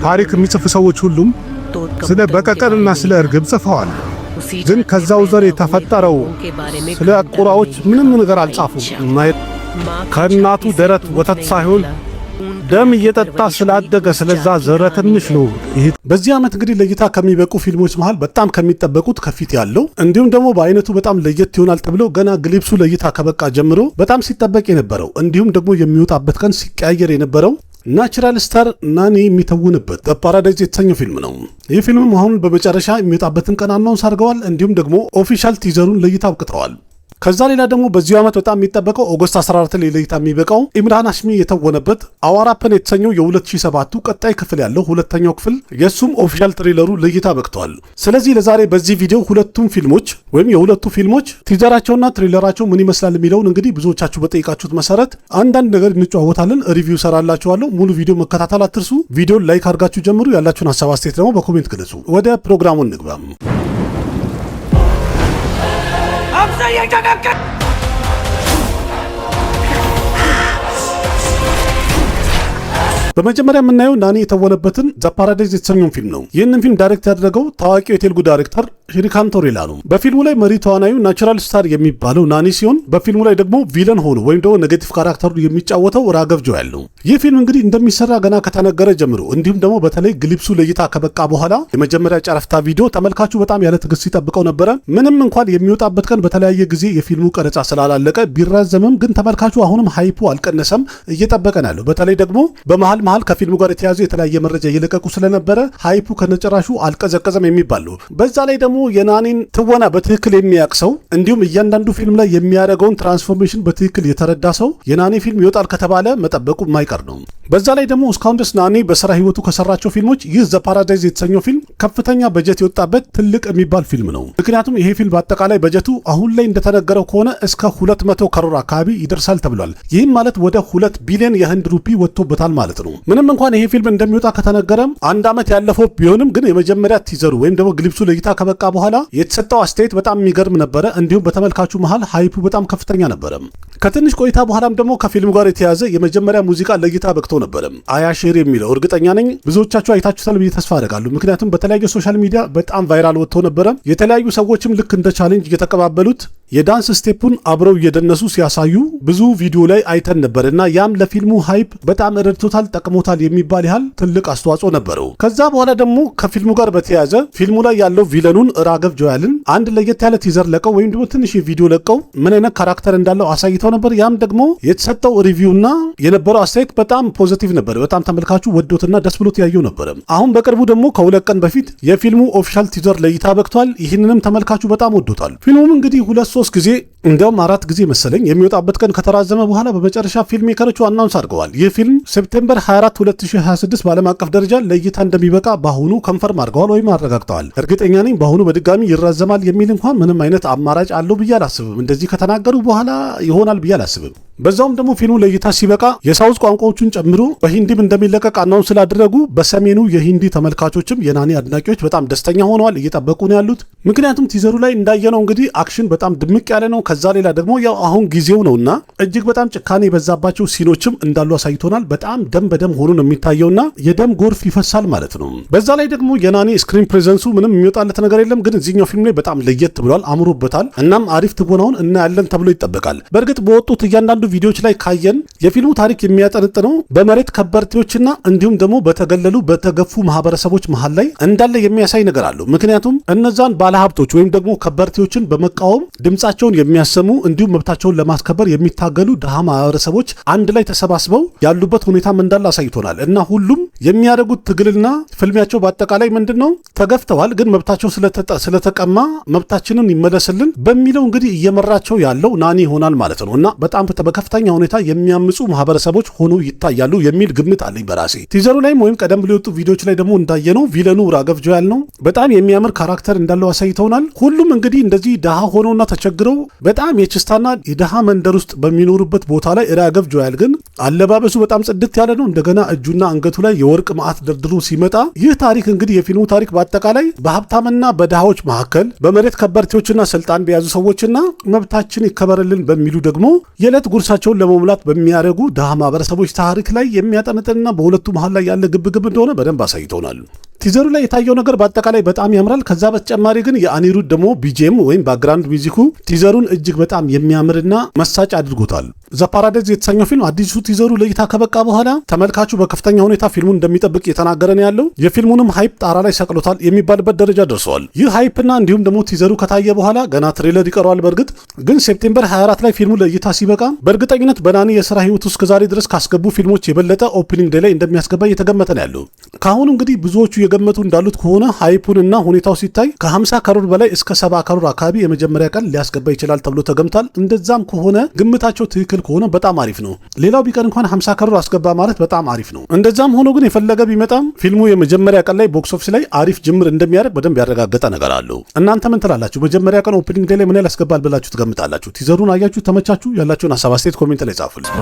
ታሪክ የሚጽፉ ሰዎች ሁሉም ስለ በቀቀንና ስለ እርግብ ጽፈዋል። ግን ከዛው ዘር የተፈጠረው ስለ ቁራዎች ምንም ነገር አልጻፉም። ከእናቱ ደረት ወተት ሳይሆን ደም እየጠጣ ስላደገ ስለዛ ዘረ ትንሽ ነው። በዚህ ዓመት እንግዲህ ለእይታ ከሚበቁ ፊልሞች መሃል በጣም ከሚጠበቁት ከፊት ያለው እንዲሁም ደግሞ በአይነቱ በጣም ለየት ይሆናል ተብሎ ገና ግሊፕሱ ለእይታ ከበቃ ጀምሮ በጣም ሲጠበቅ የነበረው እንዲሁም ደግሞ የሚወጣበት ቀን ሲቀያየር የነበረው ናቹራል ስታር ናኒ የሚተውንበት ዘ ፓራዳይዝ የተሰኘው ፊልም ነው። ይህ ፊልም አሁን በመጨረሻ የሚወጣበትን ቀን አናውንስ አድርገዋል። እንዲሁም ደግሞ ኦፊሻል ቲዘሩን ለእይታ አብቅተዋል። ከዛ ሌላ ደግሞ በዚሁ ዓመት በጣም የሚጠበቀው ኦገስት 14 ላይ ለእይታ የሚበቃው ኢምራን ሃሽሚ የተወነበት አዋራፐን የተሰኘው የ2007 ቀጣይ ክፍል ያለው ሁለተኛው ክፍል የሱም ኦፊሻል ትሬለሩ ለእይታ በቅተዋል። ስለዚህ ለዛሬ በዚህ ቪዲዮ ሁለቱም ፊልሞች ወይም የሁለቱ ፊልሞች ቲዘራቸውና ትሬለራቸው ምን ይመስላል የሚለውን እንግዲህ ብዙዎቻችሁ በጠይቃችሁት መሰረት አንዳንድ ነገር እንጨዋወታለን፣ ሪቪው ሰራላችኋለሁ። ሙሉ ቪዲዮ መከታተል አትርሱ። ቪዲዮን ላይክ አድርጋችሁ ጀምሩ። ያላችሁን ሐሳብ አስተያየት ደግሞ በኮሜንት ግለጹ። ወደ ፕሮግራሙ እንግባ። በመጀመሪያ የምናየው ናኒ የተወነበትን ዘ ፓራዳይዝ የተሰኘውን ፊልም ነው። ይህንን ፊልም ዳይሬክት ያደረገው ታዋቂው የቴሉጉ ዳይሬክተር ሽሪካንት ቶሬላ ነው። በፊልሙ ላይ መሪ ተዋናዩ ናቹራል ስታር የሚባለው ናኒ ሲሆን በፊልሙ ላይ ደግሞ ቪለን ሆኖ ወይም ደግሞ ኔጌቲቭ ካራክተሩ የሚጫወተው ራገቭ ጆያል ነው። ይህ ፊልም እንግዲህ እንደሚሰራ ገና ከተነገረ ጀምሮ እንዲሁም ደግሞ በተለይ ግሊፕሱ ለእይታ ከበቃ በኋላ የመጀመሪያ ጨረፍታ ቪዲዮ ተመልካቹ በጣም ያለ ትዕግስት ሲጠብቀው ነበረ። ምንም እንኳን የሚወጣበት ቀን በተለያየ ጊዜ የፊልሙ ቀረጻ ስላላለቀ ቢራዘምም ግን ተመልካቹ አሁንም ሃይፑ አልቀነሰም፣ እየጠበቀ ነው ያለው። በተለይ ደግሞ በመሃል ከፊልሙ ጋር የተያዙ የተለያየ መረጃ እየለቀቁ ስለነበረ ሃይፑ ከነጨራሹ አልቀዘቀዘም የሚባል ነው። በዛ ላይ ደግሞ የናኒን ትወና በትክክል የሚያውቅ ሰው እንዲሁም እያንዳንዱ ፊልም ላይ የሚያደርገውን ትራንስፎርሜሽን በትክክል የተረዳ ሰው የናኒ ፊልም ይወጣል ከተባለ መጠበቁ የማይቀር ነው። በዛ ላይ ደግሞ እስካሁን ድረስ ናኒ በስራ ህይወቱ ከሰራቸው ፊልሞች ይህ ዘ ፓራዳይዝ የተሰኘው ፊልም ከፍተኛ በጀት የወጣበት ትልቅ የሚባል ፊልም ነው። ምክንያቱም ይሄ ፊልም በአጠቃላይ በጀቱ አሁን ላይ እንደተነገረው ከሆነ እስከ 200 ከሮር አካባቢ ይደርሳል ተብሏል። ይህም ማለት ወደ 2 ቢሊዮን የህንድ ሩፒ ወጥቶበታል ማለት ነው። ምንም እንኳን ይሄ ፊልም እንደሚወጣ ከተነገረም አንድ ዓመት ያለፈው ቢሆንም ግን የመጀመሪያ ቲዘሩ ወይም ደግሞ ግሊፕሱ ለእይታ ከበቃ በኋላ የተሰጠው አስተያየት በጣም የሚገርም ነበረ። እንዲሁም በተመልካቹ መሃል ሃይፑ በጣም ከፍተኛ ነበረ። ከትንሽ ቆይታ በኋላም ደግሞ ከፊልሙ ጋር የተያዘ የመጀመሪያ ሙዚቃ ለእይታ በቅቶ ነበረ። አያሼር የሚለው እርግጠኛ ነኝ ብዙዎቻችሁ አይታችሁታል ብዬ ተስፋ አደርጋለሁ። ምክንያቱም በተለያዩ ሶሻል ሚዲያ በጣም ቫይራል ወጥቶ ነበረ። የተለያዩ ሰዎችም ልክ እንደ ቻሌንጅ እየተቀባበሉት የዳንስ ስቴፑን አብረው እየደነሱ ሲያሳዩ ብዙ ቪዲዮ ላይ አይተን ነበር እና ያም ለፊልሙ ሃይፕ በጣም ረድቶታል፣ ጠቅሞታል የሚባል ያህል ትልቅ አስተዋጽኦ ነበረው። ከዛ በኋላ ደግሞ ከፊልሙ ጋር በተያያዘ ፊልሙ ላይ ያለው ቪለኑን ራገቭ ጆያልን አንድ ለየት ያለ ቲዘር ለቀው ወይም ደግሞ ትንሽ ቪዲዮ ለቀው ምን አይነት ካራክተር እንዳለው አሳይተው ነበር። ያም ደግሞ የተሰጠው ሪቪውና የነበረው አስተያየት በጣም ፖዚቲቭ ነበር። በጣም ተመልካቹ ወዶትና ደስ ብሎት ያየው ነበር። አሁን በቅርቡ ደግሞ ከሁለት ቀን በፊት የፊልሙ ኦፊሻል ቲዘር ለእይታ በቅቷል። ይህንንም ተመልካቹ በጣም ወዶታል። ፊልሙም እንግዲህ 2-3 ጊዜ እንዲያውም 4 ጊዜ መሰለኝ የሚወጣበት ቀን ከተራዘመ በኋላ በመጨረሻ ፊልም ሜከሮቹ አናውንስ አድርገዋል። ይህ ፊልም ሴፕቴምበር 24 2026 በዓለም አቀፍ ደረጃ ለእይታ እንደሚበቃ በአሁኑ ኮንፈርም አድርገዋል ወይም አረጋግጠዋል። እርግጠኛ ነኝ በአሁኑ በድጋሚ ይራዘማል የሚል እንኳን ምንም አይነት አማራጭ አለው ብዬ አላስብም። እንደዚህ ከተናገሩ በኋላ ይሆናል ብዬ አላስብም። በዛውም ደግሞ ፊልሙ ለእይታ ሲበቃ የሳውዝ ቋንቋዎቹን ጨምሮ በሂንዲም እንደሚለቀቅ አናውንስ ስላደረጉ በሰሜኑ የሂንዲ ተመልካቾችም የናኒ አድናቂዎች በጣም ደስተኛ ሆነዋል፣ እየጠበቁ ነው ያሉት። ምክንያቱም ቲዘሩ ላይ እንዳየነው እንግዲህ አክሽን በጣም ድምቅ ያለ ነው። ከዛ ሌላ ደግሞ ያው አሁን ጊዜው ነውና እጅግ በጣም ጭካኔ የበዛባቸው ሲኖችም እንዳሉ አሳይቶናል። በጣም ደም በደም ሆኖ ነው የሚታየውና የደም ጎርፍ ይፈሳል ማለት ነው። በዛ ላይ ደግሞ የናኒ ስክሪን ፕሬዘንሱ ምንም የሚወጣለት ነገር የለም። ግን እዚህኛው ፊልም ላይ በጣም ለየት ብሏል፣ አምሮበታል። እናም አሪፍ ትወናውን እናያለን ተብሎ ይጠበቃል። በእርግጥ በወጡት እያንዳንዱ ቪዲዮዎች ላይ ካየን የፊልሙ ታሪክ የሚያጠነጥነው በመሬት ከበርቴዎችና እንዲሁም ደግሞ በተገለሉ በተገፉ ማህበረሰቦች መሃል ላይ እንዳለ የሚያሳይ ነገር አለው። ምክንያቱም እነዛን ባለሀብቶች ወይም ደግሞ ከበርቴዎችን በመቃወም ድምጻቸውን የሚያሰሙ እንዲሁም መብታቸውን ለማስከበር የሚታገሉ ድሃ ማህበረሰቦች አንድ ላይ ተሰባስበው ያሉበት ሁኔታም እንዳለ አሳይቶናል። እና ሁሉም የሚያደርጉት ትግልና ፍልሚያቸው በአጠቃላይ ምንድነው? ተገፍተዋል፣ ግን መብታቸው ስለተቀማ መብታችንን ይመለስልን በሚለው እንግዲህ እየመራቸው ያለው ናኒ ይሆናል ማለት ነው። እና በጣም በከፍተኛ ሁኔታ የሚያምፁ ማህበረሰቦች ሆኖ ይታያሉ የሚል ግምት አለኝ በራሴ። ቲዘሩ ላይም ወይም ቀደም ብሎ የወጡ ቪዲዮዎች ላይ ደግሞ እንዳየነው ቪለኑ ራገቭ ጆያል ነው። በጣም የሚያምር ካራክተር እንዳለው አሳይተውናል። ሁሉም እንግዲህ እንደዚህ ድሃ ሆነውና ተቸግረው በጣም የችስታና የድሃ መንደር ውስጥ በሚኖሩበት ቦታ ላይ ራገቭ ጆያል ግን አለባበሱ በጣም ጽድት ያለ ነው። እንደገና እጁና አንገቱ ላይ የወርቅ ማዕት ደርድሮ ሲመጣ ይህ ታሪክ እንግዲህ የፊልሙ ታሪክ በአጠቃላይ በሀብታምና በድሃዎች መካከል በመሬት ከበርቴዎችና ስልጣን በያዙ ሰዎችና መብታችን ይከበርልን በሚሉ ደግሞ የዕለት ጉርስ ሆሳቸውን ለመሙላት በሚያደርጉ ድሃ ማህበረሰቦች ታሪክ ላይ የሚያጠነጥንና በሁለቱ መሃል ላይ ያለ ግብግብ እንደሆነ በደንብ አሳይተውናል። ቲዘሩ ላይ የታየው ነገር በአጠቃላይ በጣም ያምራል። ከዛ በተጨማሪ ግን የአኒሩድ ደግሞ ቢጂኤም ወይም ባክግራውንድ ሚውዚኩ ቲዘሩን እጅግ በጣም የሚያምርና መሳጭ አድርጎታል። ዘ ፓራዳይዝ የተሰኘው ፊልም አዲሱ ቲዘሩ ለእይታ ከበቃ በኋላ ተመልካቹ በከፍተኛ ሁኔታ ፊልሙን እንደሚጠብቅ እየተናገረ ነው ያለው። የፊልሙንም ሃይፕ ጣራ ላይ ሰቅሎታል የሚባልበት ደረጃ ደርሰዋል። ይህ ሃይፕና እንዲሁም ደግሞ ቲዘሩ ከታየ በኋላ ገና ትሬለር ይቀረዋል። በእርግጥ ግን ሴፕቴምበር 24 ላይ ፊልሙ ለእይታ ሲበቃ በእርግጠኝነት በናኒ የስራ ህይወት ውስጥ ከዛሬ ድረስ ካስገቡ ፊልሞች የበለጠ ኦፕኒንግ ዴይ ላይ እንደሚያስገባ እየተገመተ ነው ያለው። ከአሁኑ እንግዲህ ብዙዎቹ የገመቱ እንዳሉት ከሆነ ሃይፑንና ሁኔታው ሲታይ ከ50 ከሮር በላይ እስከ 70 ከሮር አካባቢ የመጀመሪያ ቀን ሊያስገባ ይችላል ተብሎ ተገምቷል። እንደዛም ከሆነ ግምታቸው ትክክል ከሆነ በጣም አሪፍ ነው። ሌላው ቢቀር እንኳን 50 ከሮር አስገባ ማለት በጣም አሪፍ ነው። እንደዛም ሆኖ ግን የፈለገ ቢመጣም ፊልሙ የመጀመሪያ ቀን ላይ ቦክስ ኦፊስ ላይ አሪፍ ጅምር እንደሚያደርግ በደንብ ያረጋገጠ ነገር አለው። እናንተ ምን ትላላችሁ? መጀመሪያ ቀን ኦፕኒንግ ዴይ ላይ ምን ያህል ያስገባል ብላችሁ ትገምታላችሁ? ቲዘሩን አያችሁ? ተመቻችሁ? ያላችሁን ሀሳብ አስተያየት ኮሜንት ላይ ጻፉልኝ።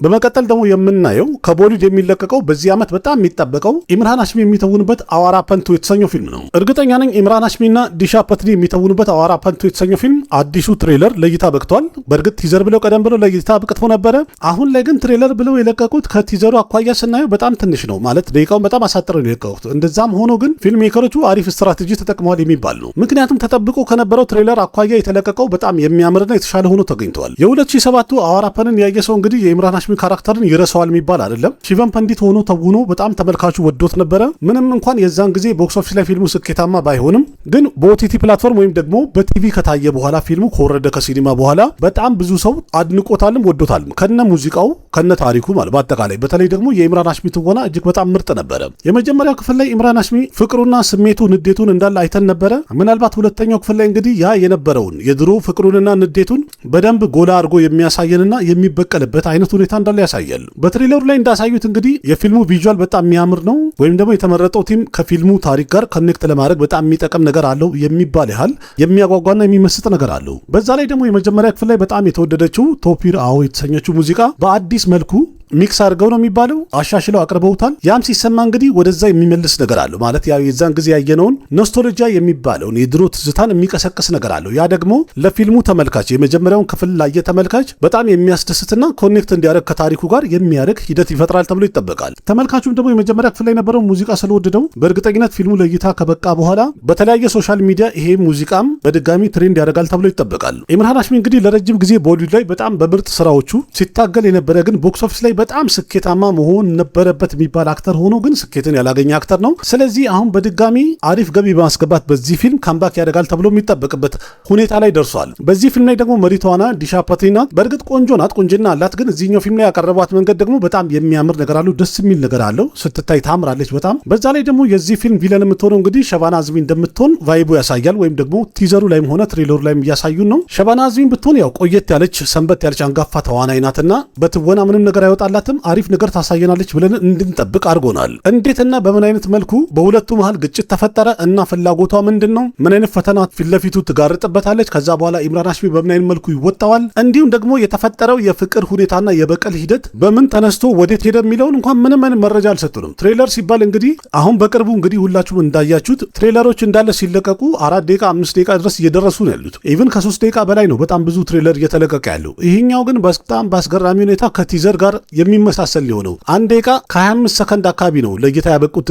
በመቀጠል ደግሞ የምናየው ከቦሊውድ የሚለቀቀው በዚህ ዓመት በጣም የሚጠበቀው ኢምራን ሃሽሚ የሚተውኑበት አዋራ ፐንቱ የተሰኘው ፊልም ነው። እርግጠኛ ነኝ ኢምራን ሃሽሚና ዲሻ ፐትኒ የሚተውኑበት አዋራ ፐንቱ የተሰኘው ፊልም አዲሱ ትሬለር ለእይታ በቅቷል። በእርግጥ ቲዘር ብለው ቀደም ብለው ለእይታ በቅቶ ነበረ። አሁን ላይ ግን ትሬለር ብለው የለቀቁት ከቲዘሩ አኳያ ስናየው በጣም ትንሽ ነው ማለት ደቂቃውን በጣም አሳጥረው የለቀቁት። እንደዛም ሆኖ ግን ፊልም ሜከሮቹ አሪፍ ስትራቴጂ ተጠቅመዋል የሚባል ነው። ምክንያቱም ተጠብቆ ከነበረው ትሬለር አኳያ የተለቀቀው በጣም የሚያምርና የተሻለ ሆኖ ተገኝተዋል። የ2007 አዋራ ፐንን ያየ ሰው እንግዲህ የኢምራን ሃሽሚ ካራክተርን ይረሳዋል የሚባል አይደለም። ሺቨን ፐንዲት ሆኖ ተውኖ በጣም ተመልካቹ ወዶት ነበረ። ምንም እንኳን የዛን ጊዜ ቦክስ ኦፊስ ላይ ፊልሙ ስኬታማ ባይሆንም ግን በኦቲቲ ፕላትፎርም ወይም ደግሞ በቲቪ ከታየ በኋላ ፊልሙ ከወረደ ከሲኒማ በኋላ በጣም ብዙ ሰው አድንቆታልም ወዶታልም ከነ ሙዚቃው ከነ ታሪኩ ማለት በአጠቃላይ በተለይ ደግሞ የኢምራን ሃሽሚ ትወና እጅግ በጣም ምርጥ ነበረ። የመጀመሪያው ክፍል ላይ ኢምራን ሃሽሚ ፍቅሩና ስሜቱ ንዴቱን እንዳለ አይተን ነበረ። ምናልባት ሁለተኛው ክፍል ላይ እንግዲህ ያ የነበረውን የድሮ ፍቅሩንና ንዴቱን በደንብ ጎላ አድርጎ የሚያሳየንና የሚበቀልበት አይነት ሁኔታ እንዳለ ያሳያል። በትሬለሩ ላይ እንዳሳዩት እንግዲህ የፊልሙ ቪዥዋል በጣም የሚያምር ነው። ወይም ደግሞ የተመረጠው ቲም ከፊልሙ ታሪክ ጋር ኮኔክት ለማድረግ በጣም የሚጠቅም ነገር አለው የሚባል ያህል የሚያጓጓና የሚመስጥ ነገር አለው። በዛ ላይ ደግሞ የመጀመሪያ ክፍል ላይ በጣም የተወደደችው ቶፒር አዎ የተሰኘችው ሙዚቃ በአዲስ መልኩ ሚክስ አድርገው ነው የሚባለው አሻሽለው አቅርበውታል። ያም ሲሰማ እንግዲህ ወደዛ የሚመልስ ነገር አለው ማለት ያው የዛን ጊዜ ያየነውን ኖስቶሎጂያ የሚባለውን የድሮ ትዝታን የሚቀሰቅስ ነገር አለው። ያ ደግሞ ለፊልሙ ተመልካች የመጀመሪያውን ክፍል ላይ ተመልካች በጣም የሚያስደስትና ኮኔክት እንዲያደርግ ከታሪኩ ጋር የሚያደርግ ሂደት ይፈጥራል ተብሎ ይጠበቃል። ተመልካቹም ደግሞ የመጀመሪያ ክፍል ላይ የነበረው ሙዚቃ ስለወደደው በእርግጠኝነት ፊልሙ ለእይታ ከበቃ በኋላ በተለያየ ሶሻል ሚዲያ ይሄ ሙዚቃም በድጋሚ ትሬንድ ያደርጋል ተብሎ ይጠበቃል። ኢምራን ሃሽሚ እንግዲህ ለረጅም ጊዜ ቦሊውድ ላይ በጣም በምርጥ ስራዎቹ ሲታገል የነበረ ግን ቦክስ ኦፊስ ላይ በጣም ስኬታማ መሆን ነበረበት የሚባል አክተር ሆኖ ግን ስኬትን ያላገኘ አክተር ነው። ስለዚህ አሁን በድጋሚ አሪፍ ገቢ በማስገባት በዚህ ፊልም ካምባክ ያደርጋል ተብሎ የሚጠበቅበት ሁኔታ ላይ ደርሷል። በዚህ ፊልም ላይ ደግሞ መሪ ተዋናይ ዲሻ ፐትኒ ናት። በእርግጥ ቆንጆ ናት፣ ቁንጅና አላት። ግን እዚህኛው ፊልም ላይ ያቀረቧት መንገድ ደግሞ በጣም የሚያምር ነገር አለው፣ ደስ የሚል ነገር አለው። ስትታይ ታምራለች በጣም። በዛ ላይ ደግሞ የዚህ ፊልም ቪለን የምትሆነው እንግዲህ ሸባና አዝሚ እንደምትሆን ቫይቡ ያሳያል። ወይም ደግሞ ቲዘሩ ላይም ሆነ ትሬለሩ ላይም እያሳዩን ነው። ሸባና አዝሚ ብትሆን ያው ቆየት ያለች ሰንበት ያለች አንጋፋ ተዋናይ ናትና በትወና ምንም ነገር አይወጣላትም። አሪፍ ነገር ታሳየናለች ብለን እንድንጠብቅ አድርጎናል። እንዴትና በምን አይነት መልኩ በሁለቱ መሃል ግጭት ተፈጠረ እና ፍላጎቷ ምንድን ነው? ምን አይነት ፈተና ፊት ለፊቱ ትጋርጥበታለች? ከዛ በኋላ ኢምራን ሃሽሚ በምን አይነት መልኩ ይወጣዋል? እንዲሁም ደግሞ የተፈጠረው የፍቅር ሁኔታና የበቀል ሂደት በምን ተነስቶ ወዴት ሄደ የሚለውን እንኳን ምንም አይነት መረጃ አልሰጡንም። ትሬለር ሲባል እንግዲህ አሁን በቅርቡ እንግዲህ ሁላችሁም እንዳያችሁት ትሬለሮች እንዳለ ሲለቀቁ 4 ደቂቃ 5 ደቂቃ ድረስ እየደረሱ ነው ያሉት። ኢቭን ከ3 ደቂቃ በላይ ነው በጣም ብዙ ትሬለር እየተለቀቀ ያለው። ይሄኛው ግን በጣም በአስገራሚ ሁኔታ ከቲዘር ጋር የሚመሳሰል ሊሆነው 1 ደቂቃ ከ25 ሰከንድ አካባቢ ነው ለእይታ ያበቁት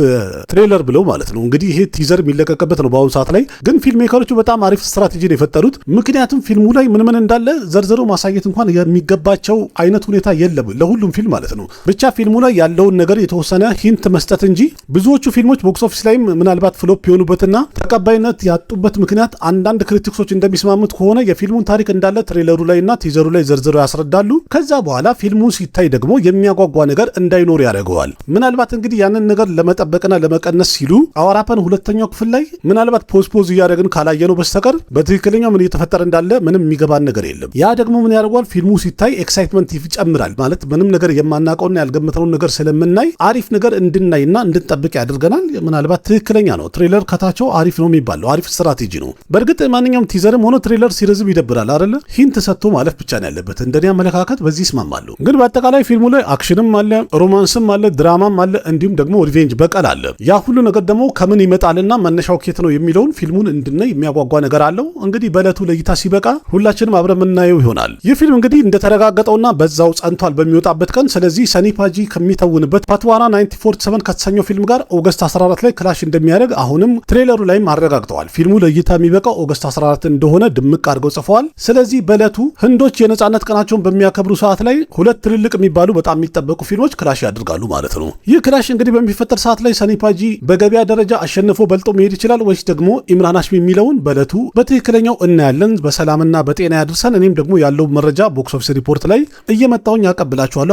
ትሬለር ብለው ማለት ነው። እንግዲህ ይሄ ቲዘር የሚለቀቅበት ነው በአሁኑ ሰዓት ላይ። ግን ፊልም ሜከሮቹ በጣም አሪፍ ስትራቴጂ ነው የፈጠሩት። ምክንያቱም ፊልሙ ላይ ምን ምን እንዳለ ዘርዝሮ ማሳየት እንኳን የሚገባቸው አይነት ሁኔታ የለም ለሁሉም ፊልም ማለት ነው። ብቻ ፊልሙ ላይ ያለውን ነገር የተወሰነ ሂንት መስጠት እንጂ ብዙዎቹ ፊልሞች ቦክስ ኦፊስ ላይም ምናልባት ፍሎፕ የሆኑበትና ተቀባይነት ያጡበት ምክንያት አንዳንድ ክሪቲክሶች እንደሚስማሙት ከሆነ የፊልሙን ታሪክ እንዳለ ትሬለሩ ላይና ቲዘሩ ላይ ዘርዝረው ያስረዳሉ። ከዛ በኋላ ፊልሙ ሲታይ ደግሞ የሚያጓጓ ነገር እንዳይኖር ያደርገዋል። ምናልባት እንግዲህ ያንን ነገር ለመጠበቅና ለመቀነስ ሲሉ አዋራ ፐን ሁለተኛው ክፍል ላይ ምናልባት ፖዝ እያደረግን ካላየነው በስተቀር በትክክለኛው ምን እየተፈጠረ እንዳለ ምንም የሚገባን ነገር የለም። ያ ደግሞ ምን ያደርገዋል? ፊልሙ ሲታይ ኤክሳይትመንት ይጨምራል ማለት ምንም ነገር የማናውቀውና ያልገመተውን ነገር ስለምናይ አሪፍ ነገር እንድናይና እንድንጠብቅ ያደርገናል። ምናልባት ትክክለኛ ነው። ትሬለር ከታቸው አሪፍ ነው የሚባለው አሪፍ ስትራቴጂ ነው። በእርግጥ ማንኛውም ቲዘርም ሆነ ትሬለር ሲረዝም ይደብራል አይደለ? ሂንት ሰጥቶ ማለፍ ብቻ ነው ያለበት። እንደኔ አመለካከት በዚህ ይስማማሉ። ግን በአጠቃላይ ፊልሙ ላይ አክሽንም አለ፣ ሮማንስም አለ፣ ድራማም አለ፣ እንዲሁም ደግሞ ሪቬንጅ በቀል አለ። ያ ሁሉ ነገር ደግሞ ከምን ይመጣልና መነሻው ኬት ነው የሚለውን ፊልሙን እንድናይ የሚያጓጓ ነገር አለው። እንግዲህ በዕለቱ ለእይታ ሲበቃ ሁላችንም አብረን የምናየው ይሆናል። ይህ ፊልም እንግዲህ እንደተረጋገጠውና በዛው ጸንቷል በሚወጣበት ቀን። ስለዚህ ሰኒ ፓጂ ከሚተውንበት ፓትዋና 1947 ከተሰኘው ፊልም ጋር ኦገስት 14 ላይ ክላሽ እንደሚያደርግ አሁንም ትሬለሩ ላይም አረጋግጠዋል። ፊልሙ ለእይታ የሚበቃው ኦገስት 14 እንደሆነ ድምቅ አድርገው ጽፈዋል። ስለዚህ በዕለቱ ህንዶች የነጻነት ቀናቸውን በሚያከብሩ ሰዓት ላይ ሁለት ትልልቅ የሚባሉ በጣም የሚጠበቁ ፊልሞች ክላሽ ያደርጋሉ ማለት ነው። ይህ ክላሽ እንግዲህ በሚፈጠር ሰዓት ላይ ሰኒ ፓጂ በገበያ ደረጃ አሸንፎ በልጦ መሄድ ይችላል ወይስ ደግሞ ኢምራን ሃሽሚ የሚለውን በዕለቱ በትክክለኛው እናያለን። በሰላምና በጤና ያድርሰን። እኔም ደግሞ ያለው መረጃ ቦክስ ኦፊስ ሪፖርት ላይ እየመጣውኝ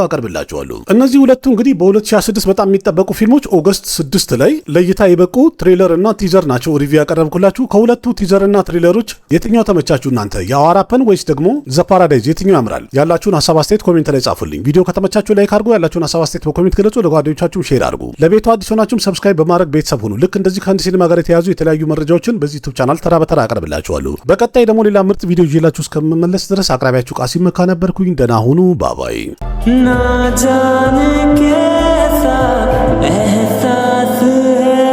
አቀርብላችኋለሁ። እነዚህ ሁለቱ እንግዲህ በ2026 በጣም የሚጠበቁ ፊልሞች ኦገስት 6 ላይ ለእይታ የበቁ ትሬለር እና ቲዘር ናቸው ሪቪው ያቀረብኩላችሁ። ከሁለቱ ቲዘር እና ትሬለሮች የትኛው ተመቻችሁ እናንተ? የአዋራፐን ወይስ ደግሞ ዘ ፓራዳይዝ የትኛው ያምራል? ያላችሁን ሀሳብ አስተያየት ኮሜንት ላይ ጻፉልኝ። ቪዲዮ ከተመቻችሁ ላይክ አድርጉ። ያላችሁን ሀሳብ አስተያየት በኮሜንት ገለጹ። ለጓደኞቻችሁም ሼር አድርጉ። ለቤቱ አዲስ ሆናችሁም ሰብስክራይብ በማድረግ ቤተሰብ ሁኑ። ልክ እንደዚህ ከህንድ ሲኒማ ጋር የተያዙ የተለያዩ መረጃዎችን በዚህ ዩቲዩብ ቻናል ተራ በተራ አቀርብላችኋለሁ። በቀጣይ ደግሞ ሌላ ምርጥ ቪዲዮ ይዤላችሁ እስከምመለስ ድረስ አቅራቢያችሁ ቃሲም መካ ነበርኩኝ። ደህና ሁኑ። ባባይ ना जाने कैसा एहसास है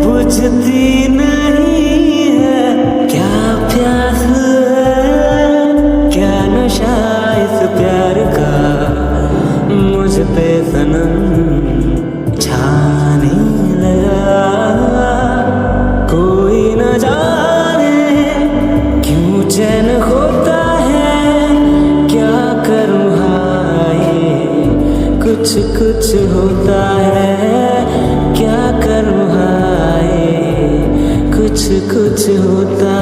बुझती नहीं है क्या प्यास है क्या नशा इस प्यार का मुझ पे सनम छाने लगा कोई न जाने क्यों चैन होता है क्या करूँ कुछ होता है क्या करूँ हाय कुछ होता